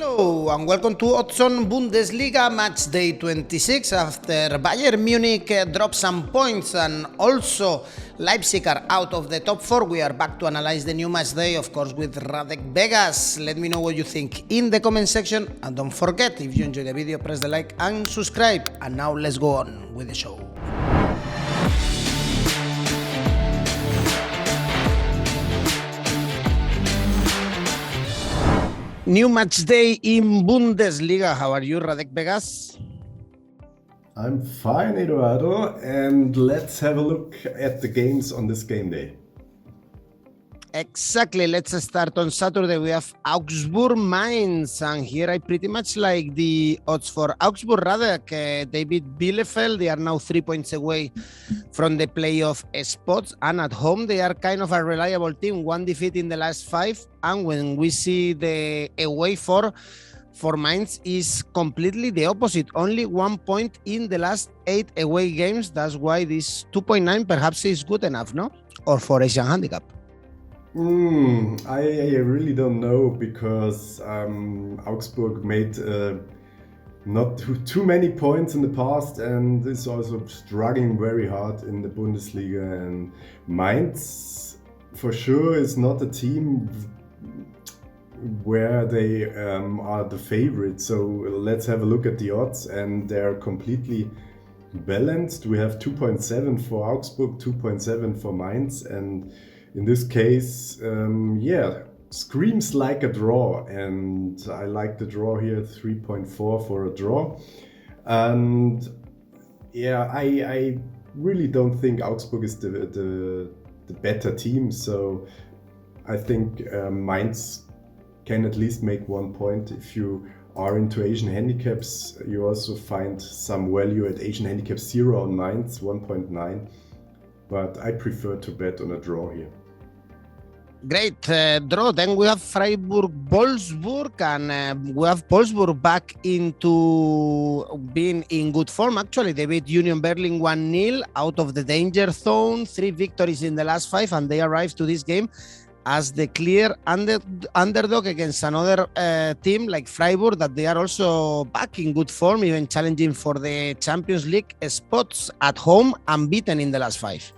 Hello and welcome to Odds on Bundesliga Matchday 26. After Bayern Munich dropped some points and also Leipzig are out of the top 4, we are back to analyze the new matchday, of course, with Radek Vegas. Let me know what you think in the comment section, and don't forget, if you enjoyed the video, press the like and subscribe. And now let's go on with the show. New match day in Bundesliga. How are you, Radek Vegas? I'm fine, Eduardo, and let's have a look at the games on this game day. Exactly. Let's start on Saturday. We have Augsburg, Mainz, and here I pretty much like the odds for Augsburg. Radek, they beat Bielefeld. They are now 3 points away from the playoff spots, and at home they are kind of a reliable team. One defeat in the last 5, and when we see the away for Mainz is completely the opposite. Only 1 point in the last 8 away games. That's why this 2.9 perhaps is good enough, no? Or for Asian handicap. I really don't know, because Augsburg made not too many points in the past and is also struggling very hard in the Bundesliga. And Mainz for sure is not a team where they are the favorite. So let's have a look at the odds, and they're completely balanced. We have 2.7 for Augsburg, 2.7 for Mainz, and in this case, screams like a draw, and I like the draw here, 3.4 for a draw. And I really don't think Augsburg is the better team, so I think Mainz can at least make 1 point. If you are into Asian handicaps, you also find some value at Asian handicap 0 on Mainz, 1.9, but I prefer to bet on a draw here. Great draw. Then we have Freiburg, Wolfsburg, and we have Wolfsburg back into being in good form. Actually, they beat Union Berlin 1-0 out of the danger zone. 3 victories in the last 5, and they arrived to this game as the clear underdog against another team like Freiburg, that they are also back in good form, even challenging for the Champions League spots at home, unbeaten in the last 5.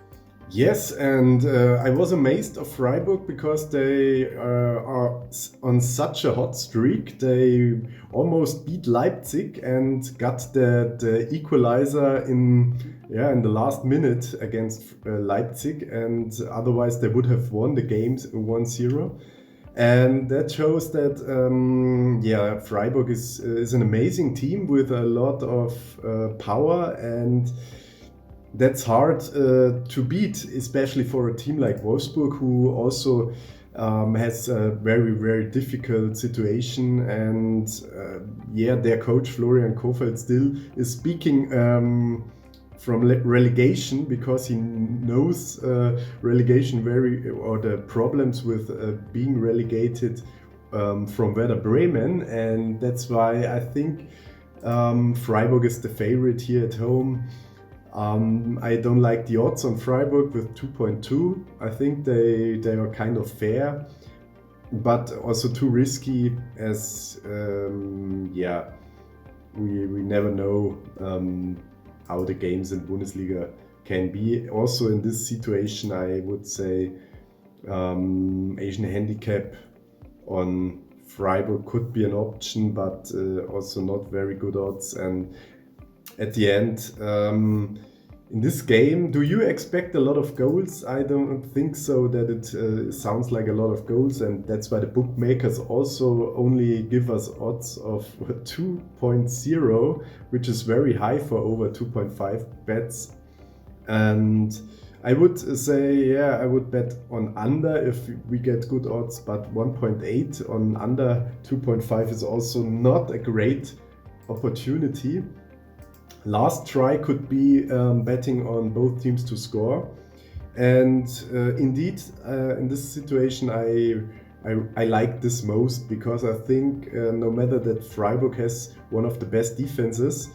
Yes, and I was amazed of Freiburg, because they are on such a hot streak. They almost beat Leipzig and got the equalizer in the last minute against Leipzig, and otherwise they would have won the games 1-0. And that shows that Freiburg is an amazing team with a lot of power, and that's hard to beat, especially for a team like Wolfsburg, who also has a very, very difficult situation. And their coach Florian Kohfeldt still is speaking from relegation, because he knows relegation or the problems with being relegated from Werder Bremen, and that's why I think Freiburg is the favorite here at home. I don't like the odds on Freiburg with 2.2. I think they are kind of fair, but also too risky, as we never know how the games in Bundesliga can be. Also in this situation, I would say Asian handicap on Freiburg could be an option, but also not very good odds. And at the end, in this game, do you expect a lot of goals? I don't think so, that it sounds like a lot of goals, and that's why the bookmakers also only give us odds of 2.0, which is very high for over 2.5 bets. And I would say, I would bet on under if we get good odds, but 1.8 on under 2.5 is also not a great opportunity. Last try could be betting on both teams to score, and indeed in this situation I like this most, because I think no matter that Freiburg has one of the best defenses,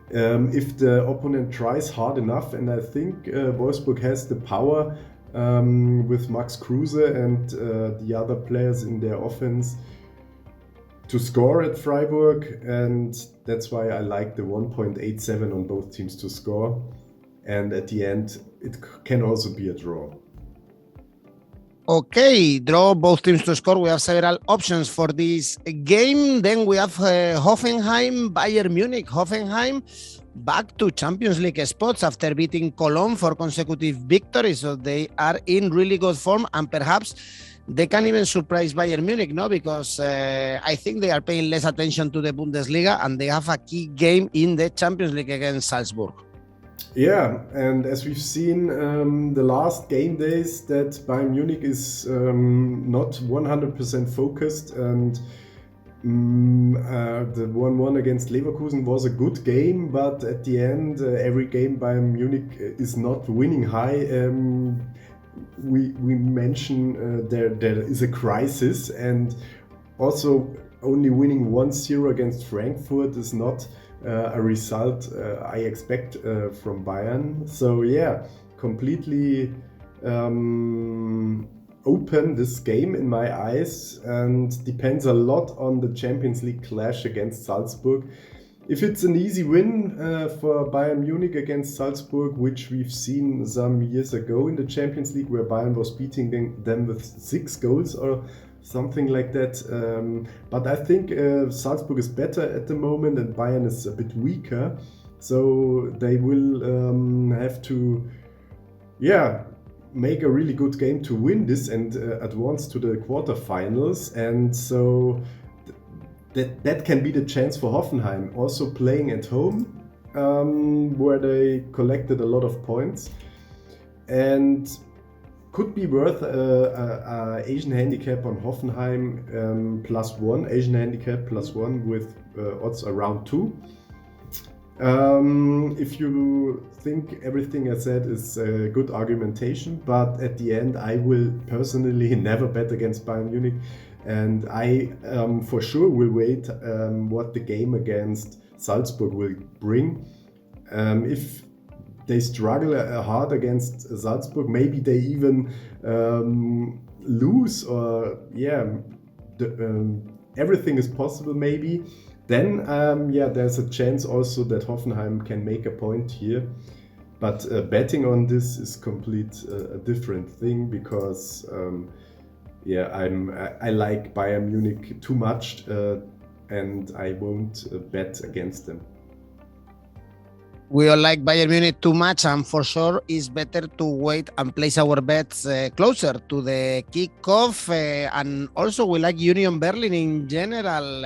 if the opponent tries hard enough, and I think Wolfsburg has the power with Max Kruse and the other players in their offense, to score at Freiburg, and that's why I like the 1.87 on both teams to score. And at the end, it can also be a draw. Okay, draw, both teams to score. We have several options for this game. Then we have Hoffenheim, Bayern Munich. Hoffenheim back to Champions League spots after beating Cologne for consecutive victories. So they are in really good form, and perhaps they can even surprise Bayern Munich, no? Because I think they are paying less attention to the Bundesliga, and they have a key game in the Champions League against Salzburg. Yeah, and as we've seen the last game days, that Bayern Munich is not 100% focused, and the 1-1 against Leverkusen was a good game, but at the end, every game Bayern Munich is not winning high. We mentioned there is a crisis, and also only winning 1-0 against Frankfurt is not a result I expect from Bayern. So yeah, completely open this game in my eyes, and depends a lot on the Champions League clash against Salzburg. If it's an easy win for Bayern Munich against Salzburg, which we've seen some years ago in the Champions League, where Bayern was beating them with 6 goals or something like that. But I think Salzburg is better at the moment and Bayern is a bit weaker. So they will have to, make a really good game to win this and advance to the quarterfinals. And so that can be the chance for Hoffenheim, also playing at home, where they collected a lot of points. And could be worth a Asian handicap on Hoffenheim +1, Asian handicap +1 with odds around 2. If you think everything I said is a good argumentation, but at the end I will personally never bet against Bayern Munich, and I for sure will wait what the game against Salzburg will bring. If they struggle hard against Salzburg, maybe they even lose, or everything is possible maybe. Then there's a chance also that Hoffenheim can make a point here. But betting on this is a different thing, because I like Bayern Munich too much, and I won't bet against them. We all like Bayern Munich too much, and for sure it's better to wait and place our bets closer to the kickoff. And also we like Union Berlin in general.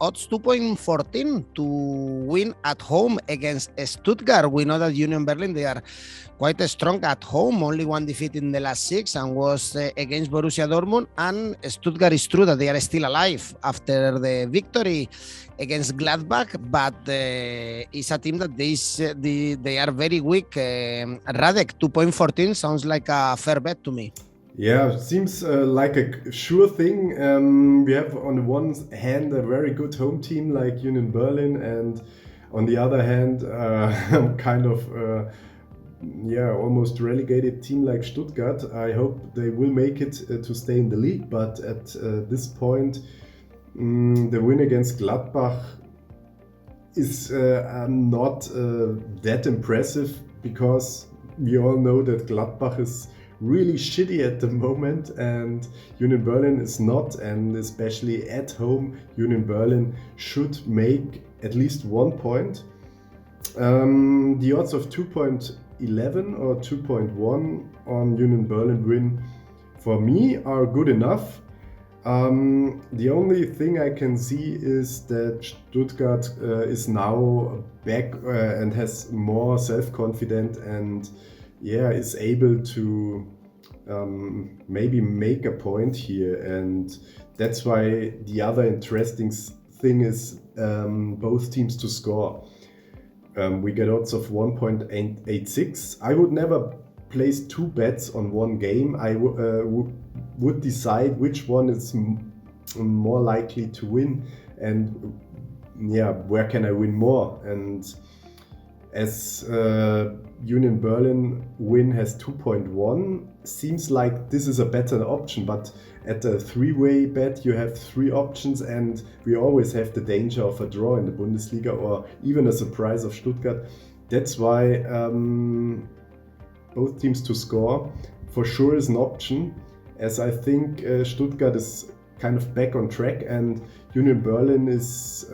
Odds 2.14 to win at home against Stuttgart. We know that Union Berlin, they are quite strong at home, only 1 defeat in the last 6, and was against Borussia Dortmund. And Stuttgart, is true that they are still alive after the victory against Gladbach, but it's a team that they are very weak. Radek, 2.14 sounds like a fair bet to me. Yeah, seems like a sure thing. We have on the one hand a very good home team like Union Berlin, and on the other hand kind of almost relegated team like Stuttgart. I hope they will make it to stay in the league, but at this point the win against Gladbach is not that impressive, because we all know that Gladbach is really shitty at the moment and Union Berlin is not, and especially at home Union Berlin should make at least 1 point. The odds of 2.11 or 2.1 on Union Berlin win for me are good enough. The only thing I can see is that Stuttgart is now back and has more self-confidence, and is able to maybe make a point here. And that's why the other interesting thing is both teams to score. We get odds of 1.86. I would never place 2 bets on one game. I would decide which one is more likely to win, and where can I win more. And as Union Berlin win has 2.1, seems like this is a better option, but at a three-way bet you have three options, and we always have the danger of a draw in the Bundesliga or even a surprise of Stuttgart. That's why both teams to score for sure is an option, as I think Stuttgart is kind of back on track, and Union Berlin is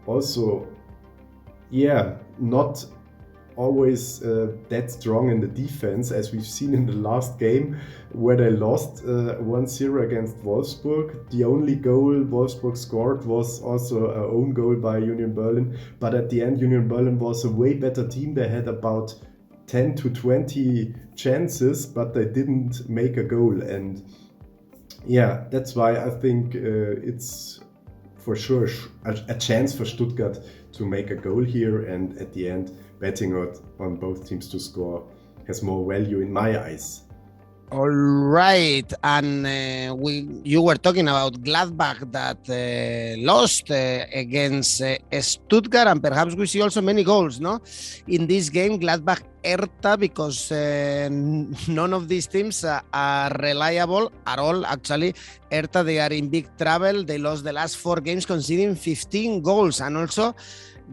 also not always that strong in the defense, as we've seen in the last game where they lost 1-0 against Wolfsburg. The only goal Wolfsburg scored was also an own goal by Union Berlin, but at the end Union Berlin was a way better team. They had about 10 to 20 chances, but they didn't make a goal, and that's why I think it's for sure a chance for Stuttgart to make a goal here, and at the end betting on both teams to score has more value in my eyes. All right, and you were talking about Gladbach that lost against Stuttgart, and perhaps we see also many goals, no? In this game, Gladbach Hertha, because none of these teams are reliable at all. Actually, Hertha, they are in big trouble. They lost the last 4 games, conceding 15 goals, and also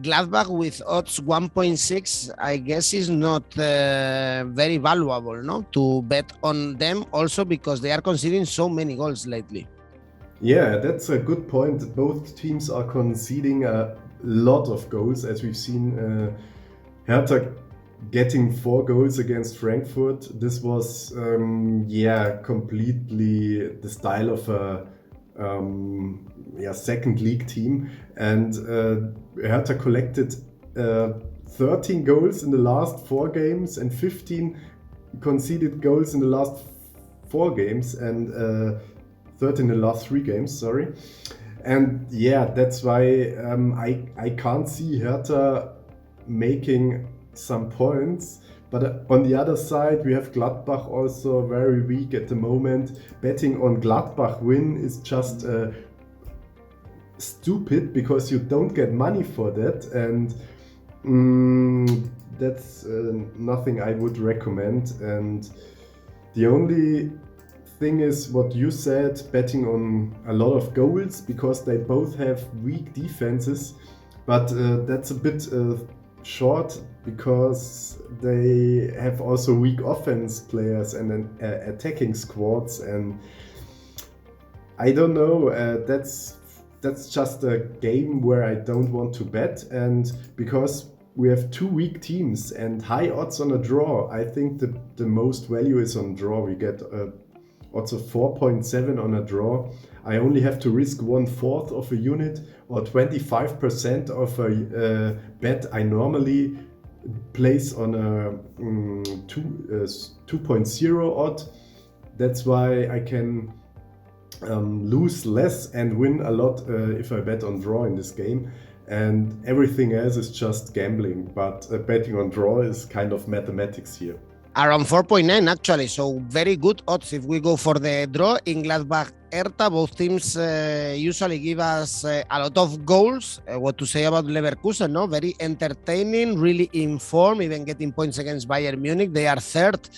Gladbach with odds 1.6, I guess, is not very valuable, no, to bet on them, also because they are conceding so many goals lately. Yeah, that's a good point. Both teams are conceding a lot of goals, as we've seen Hertha getting 4 goals against Frankfurt. This was completely the style of a second league team, and Hertha collected 13 goals in the last 4 games and 15 conceded goals in the last 4 games, and 13 in the last 3 games, sorry. And that's why I can't see Hertha making some points. But on the other side, we have Gladbach also very weak at the moment. Betting on Gladbach win is just stupid, because you don't get money for that, and that's nothing I would recommend. And the only thing is what you said, betting on a lot of goals, because they both have weak defenses, but that's a bit short, because they have also weak offense players and attacking squads, and I don't know, that's just a game where I don't want to bet. And because we have 2 weak teams and high odds on a draw, I think the most value is on draw. We get odds of 4.7 on a draw. I only have to risk 1/4 of a unit, or 25% of a bet I normally place on a 2.0 odd. That's why I can lose less and win a lot if I bet on draw in this game, and everything else is just gambling. But betting on draw is kind of mathematics here. Around 4.9 actually, so very good odds if we go for the draw in Gladbach Hertha. Both teams usually give us a lot of goals. What to say about Leverkusen, no? Very entertaining, really in form, even getting points against Bayern Munich. They are third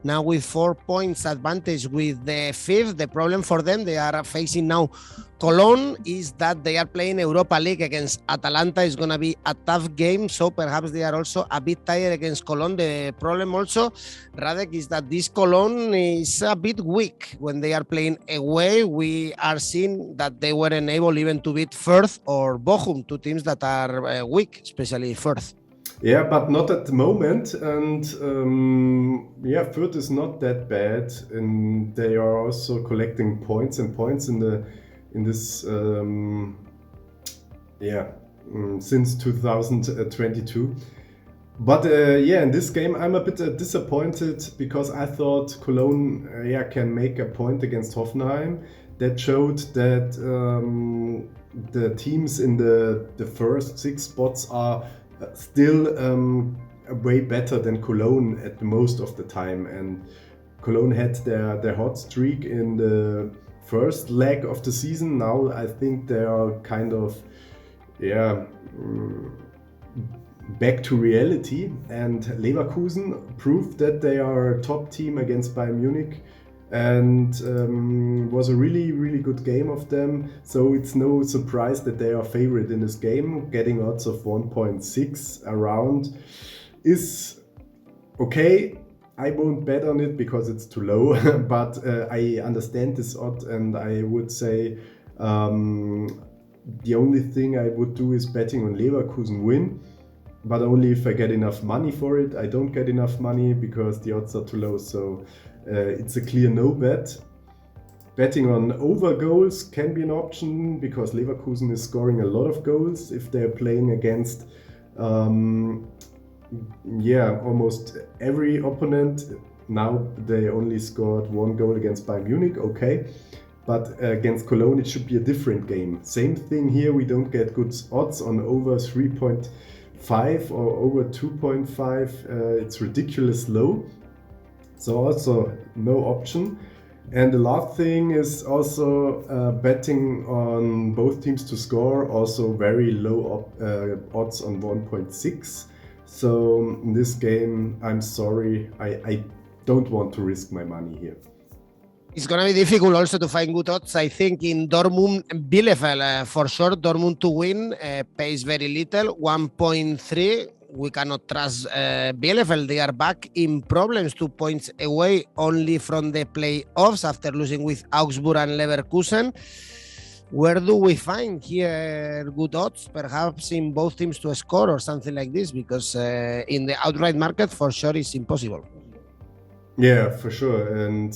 now with 4 points advantage with the 5th. The problem for them, they are facing now Cologne, is that they are playing Europa League against Atalanta. Is going to be a tough game, so perhaps they are also a bit tired against Cologne. The problem also, Radek, is that this Cologne is a bit weak when they are playing away. We are seeing that they weren't able even to beat Furth or Bochum, 2 teams that are weak, especially Furth. Yeah, but not at the moment, and Furth is not that bad, and they are also collecting points in this since 2022. But in this game I'm a bit disappointed, because I thought Cologne can make a point against Hoffenheim. That showed that the teams in the first 6 spots are still way better than Cologne at the most of the time, and Cologne had their hot streak in the first leg of the season. Now I think they are kind of back to reality, and Leverkusen proved that they are a top team against Bayern Munich, and was a really good game of them. So it's no surprise that they are favorite in this game. Getting odds of 1.6 around is okay. I won't bet on it because it's too low, but I understand this odd, and I would say the only thing I would do is betting on Leverkusen win, but only if I get enough money for it. I don't get enough money because the odds are too low, so it's a clear no bet. Betting on over goals can be an option because Leverkusen is scoring a lot of goals if they're playing against almost every opponent. Now they only scored 1 goal against Bayern Munich, okay. But against Cologne it should be a different game. Same thing here, we don't get good odds on over 3.5 or over 2.5. It's ridiculous low. So also no option. And the last thing is also betting on both teams to score, also very low odds on 1.6. So in this game, I'm sorry, I don't want to risk my money here. It's going to be difficult also to find good odds. I think in Dortmund, Bielefeld, for sure, Dortmund to win pays very little, 1.3. We cannot trust Bielefeld. They are back in problems, 2 points away only from the playoffs after losing with Augsburg and Leverkusen. Where do we find here good odds? Perhaps in both teams to score or something like this, because in the outright market, for sure, it's impossible. Yeah, for sure. And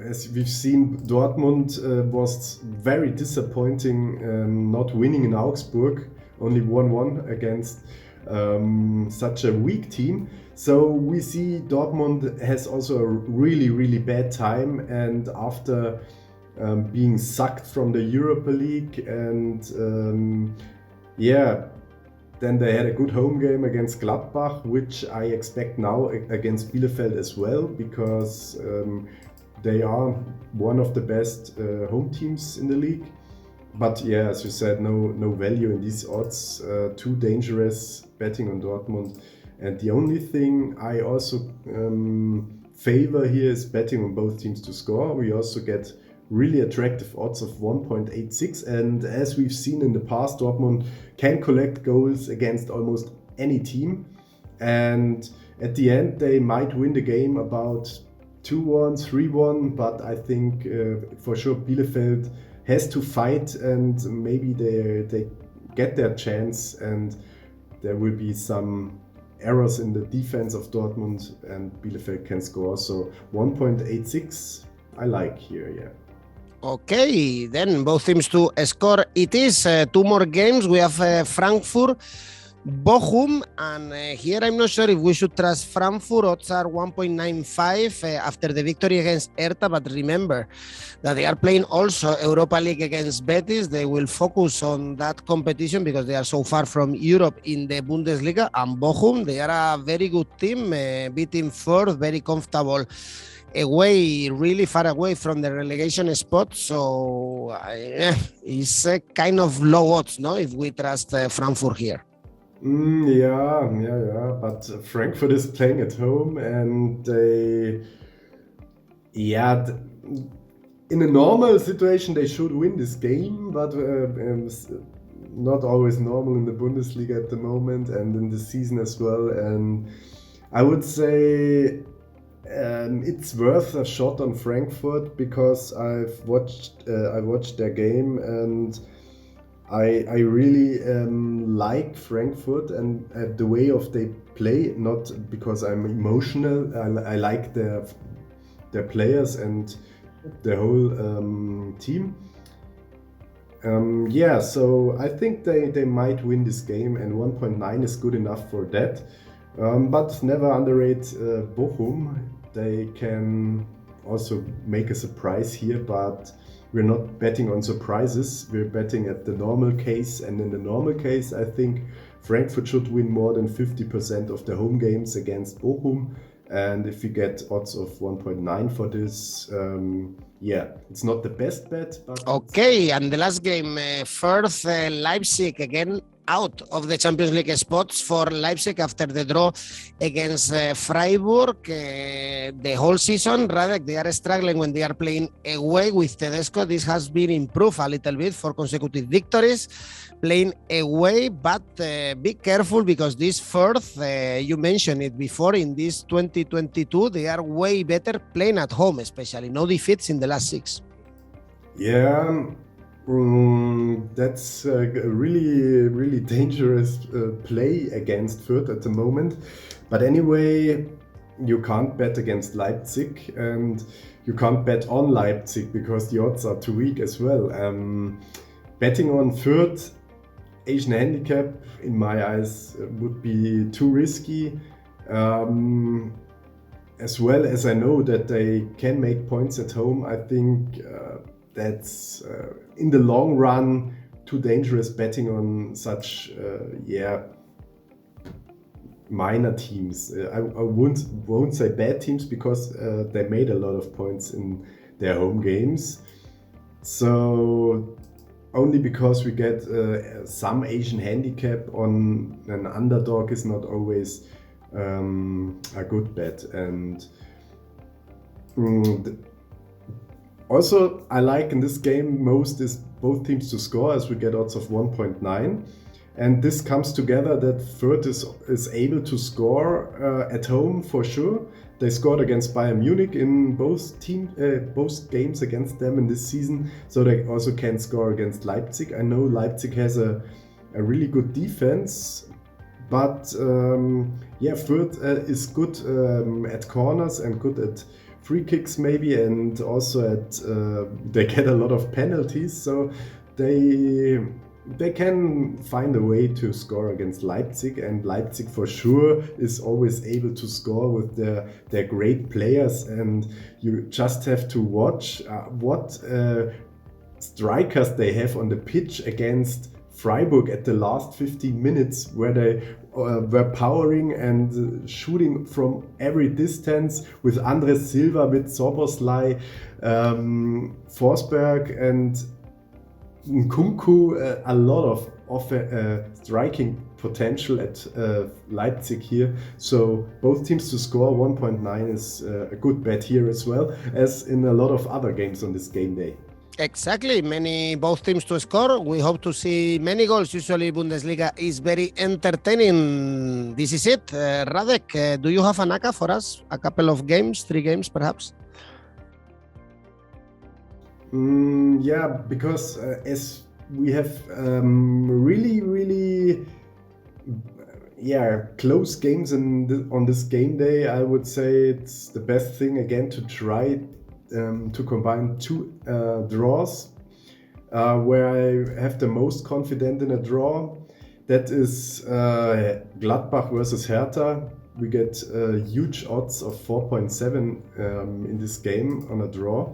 as we've seen, Dortmund was very disappointing not winning in Augsburg, only 1-1 against such a weak team. So we see Dortmund has also a really bad time, and after being sucked from the Europa League, and then they had a good home game against Gladbach, which I expect now against Bielefeld as well, because they are one of the best home teams in the league. But yeah, as you said, no value in these odds, too dangerous betting on Dortmund. And the only thing I also favor here is betting on both teams to score. We also get really attractive odds of 1.86, and as we've seen in the past, Dortmund can collect goals against almost any team, and at the end they might win the game about 2-1, 3-1, but I think for sure Bielefeld has to fight, and maybe they get their chance, and there will be some errors in the defense of Dortmund and Bielefeld can score. So 1.86 I like here, yeah. Okay, then both teams to score. It is 2 more games. We have Frankfurt, Bochum, and here I'm not sure if we should trust Frankfurt. Odds are 1.95 after the victory against Hertha, but remember that they are playing also Europa League against Betis. They will focus on that competition because they are so far from Europe in the Bundesliga. And Bochum, they are a very good team, beating Furth, very comfortable away, really far away from the relegation spot. So it's a kind of low odds, no, if we trust Frankfurt here. But Frankfurt is playing at home, and they, in a normal situation they should win this game, but not always normal in the Bundesliga at the moment and in the season as well. And I would say it's worth a shot on Frankfurt because I watched their game, and I really like Frankfurt and the way of they play, not because I'm emotional. I like their players and the whole team. So I think they might win this game, and 1.9 is good enough for that. But never underrate Bochum. They can also make a surprise here, but we're not betting on surprises. We're betting at the normal case, and in the normal case, I think Frankfurt should win more than 50% of the home games against Bochum. And if we get odds of 1.9 for this, it's not the best bet. But okay, and the last game, Furth, Leipzig again. out of the Champions League spots for Leipzig after the draw against Freiburg the whole season. Radek, they are struggling when they are playing away with Tedesco. This has been improved a little bit for consecutive victories playing away, but be careful because this Furth, you mentioned it before, in this 2022, they are way better playing at home, especially. No defeats in the last 6. Yeah, that's a really, really dangerous play against Furth at the moment. But anyway, you can't bet against Leipzig and you can't bet on Leipzig because the odds are too weak as well. Betting on Furth Asian handicap, in my eyes, would be too risky. As well as I know that they can make points at home, I think that's in the long run too dangerous betting on such minor teams. I won't say bad teams because they made a lot of points in their home games. So only because we get some Asian handicap on an underdog is not always a good bet. And also I like in this game most is both teams to score, as we get odds of 1.9. And this comes together that Furth is able to score at home for sure. They scored against Bayern Munich in both games against them in this season, so they also can score against Leipzig. I know Leipzig has a really good defense, but Furth is good at corners and good at free kicks maybe, and also at they get a lot of penalties, so they can find a way to score against Leipzig, and Leipzig for sure is always able to score with their great players, and you just have to watch what strikers they have on the pitch against Freiburg at the last 15 minutes, where they were powering and shooting from every distance with Andres Silva, with 𝐜𝐨𝐧𝐧𝐞𝐿, Forsberg and �𝐿, a lot of striking potential at Leipzig here. So both teams to score 1.9 is a good bet here as well as in a lot of other games on this game day. Exactly, both teams to score. We hope to see many goals. Usually Bundesliga is very entertaining. This is it. Radek, do you have an ACCA for us? A couple of games, 3 games perhaps? Because as we have really close games on this game day, I would say it's the best thing again to try to combine 2 draws, where I have the most confidence in a draw. That is Gladbach versus Hertha. We get huge odds of 4.7 in this game on a draw.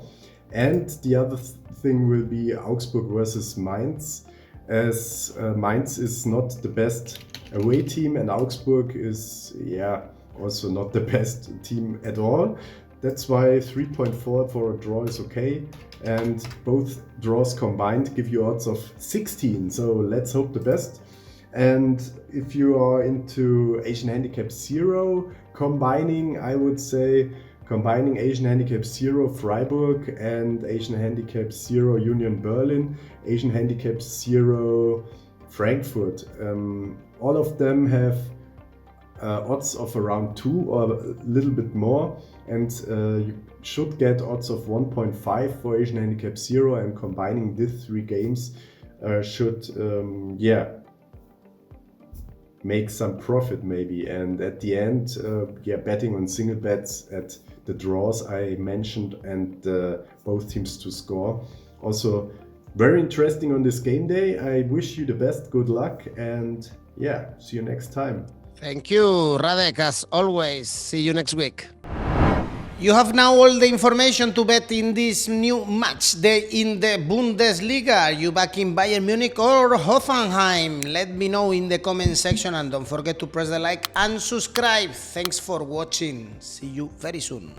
And the other thing will be Augsburg versus Mainz, as Mainz is not the best away team and Augsburg is also not the best team at all. That's why 3.4 for a draw is okay, and both draws combined give you odds of 16, so let's hope the best. And if you are into Asian Handicap 0 combining, I would say combining Asian Handicap 0 Freiburg and Asian Handicap 0 Union Berlin, Asian Handicap 0 Frankfurt. All of them have odds of around 2 or a little bit more, and you should get odds of 1.5 for Asian Handicap 0, and combining these 3 games should make some profit maybe. And at the end, betting on single bets at the draws I mentioned and both teams to score. Also very interesting on this game day. I wish you the best, good luck, and see you next time. Thank you, Radek, as always. See you next week. You have now all the information to bet in this new match day in the Bundesliga. Are you back in Bayern Munich or Hoffenheim? Let me know in the comment section, and don't forget to press the like and subscribe. Thanks for watching. See you very soon.